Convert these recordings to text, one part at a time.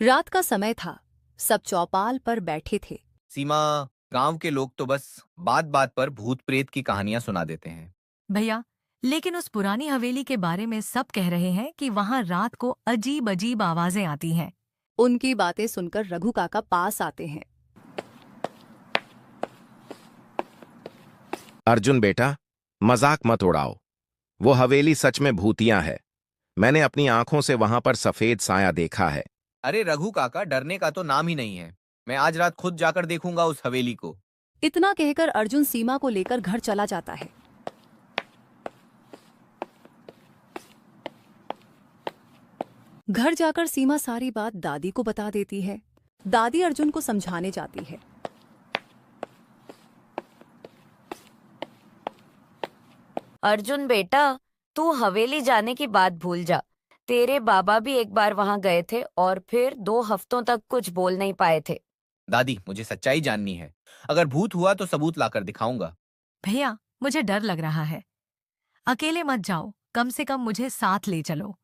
रात का समय था। सब चौपाल पर बैठे थे। सीमा, गांव के लोग तो बस बात बात पर भूत प्रेत की कहानियां सुना देते हैं। भैया, लेकिन उस पुरानी हवेली के बारे में सब कह रहे हैं कि वहाँ रात को अजीब अजीब आवाजें आती हैं। उनकी बातें सुनकर रघु काका पास आते हैं। अर्जुन बेटा, मजाक मत उड़ाओ। वो हवेली सच में भूतिया है। मैंने अपनी आंखों से वहां पर सफेद साया देखा है। अरे रघु काका, डरने का तो नाम ही नहीं है। मैं आज रात खुद जाकर देखूंगा उस हवेली को। इतना कहकर अर्जुन सीमा को लेकर घर चला जाता है। घर जाकर सीमा सारी बात दादी को बता देती है। दादी अर्जुन को समझाने जाती है। अर्जुन बेटा, तू हवेली जाने की बात भूल जा। तेरे बाबा भी एक बार वहां गए थे और फिर 2 हफ्तों तक कुछ बोल नहीं पाए थे। दादी, मुझे सच्चाई जाननी है। अगर भूत हुआ तो सबूत लाकर दिखाऊंगा। भैया, मुझे डर लग रहा है। अकेले मत जाओ, कम से कम मुझे साथ ले चलो।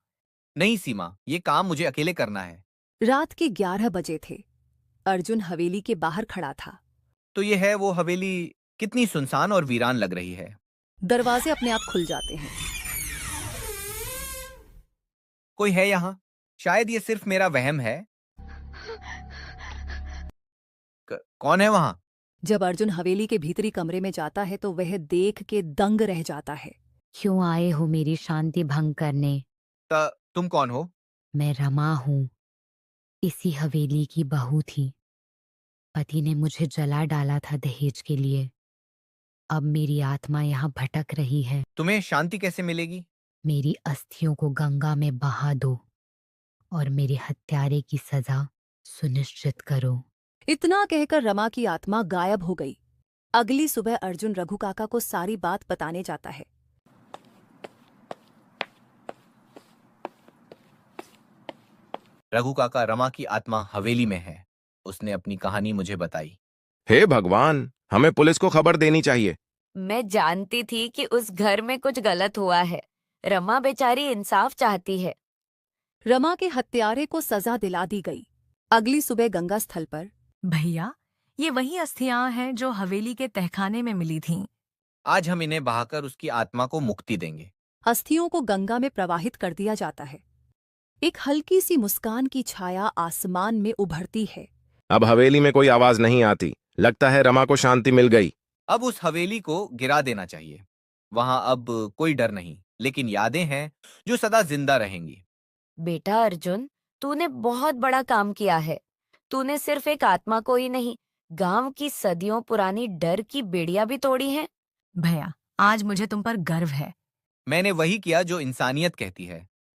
नहीं सीमा, ये काम मुझे अकेले करना है। रात के 11 बजे थे। अर्जुन हवेली के बाहर खड़ा था। तो ये है वो हवेली। कितनी सुनसान और वीरान लग रही है। दरवाजे अपने आप खुल जाते हैं। कोई है यहाँ? शायद ये सिर्फ मेरा वहम है। कौन है वहां? जब अर्जुन हवेली के भीतरी कमरे में जाता है तो वह देख के दंग रह जाता है। क्यों आए हो मेरी शांति भंग करने? तुम कौन हो? मैं रमा हूँ, इसी हवेली की बहू थी। पति ने मुझे जला डाला था दहेज के लिए। अब मेरी आत्मा यहाँ भटक रही है। तुम्हें शांति कैसे मिलेगी? मेरी अस्थियों को गंगा में बहा दो और मेरे हत्यारे की सजा सुनिश्चित करो। इतना कहकर रमा की आत्मा गायब हो गई। अगली सुबह अर्जुन रघु काका को सारी बात बताने जाता है। रघु काका, रमा की आत्मा हवेली में है। उसने अपनी कहानी मुझे बताई। हे भगवान, हमें पुलिस को खबर देनी चाहिए। मैं जानती थी कि उस घर में कुछ गलत हुआ है। रमा बेचारी इंसाफ चाहती है। रमा के हत्यारे को सजा दिला दी गई। अगली सुबह गंगा स्थल पर भैया, ये वही अस्थियां हैं जो हवेली के तहखाने में मिली थीं। आज हम इन्हें बहाकर उसकी आत्मा को मुक्ति देंगे। अस्थियों को गंगा में प्रवाहित कर दिया जाता है। एक हल्की सी मुस्कान की छाया आसमान में उभरती है। अब हवेली में कोई आवाज नहीं आती। लगता है रमा को शांति मिल गई। अब उस हवेली को गिरा देना चाहिए। वहां अब कोई डर नहीं, लेकिन यादें हैं जो सदा जिंदा रहेंगी। बेटा अर्जुन, तूने बहुत बड़ा काम किया है। तूने सिर्फ एक आत्मा को ही नहीं, गांव की सदियों पुरानी डर की बेड़ियां भी तोड़ी हैं। भैया, आज मुझे तुम पर गर्व है। मैंने वही किया जो इंसानियत कहती है।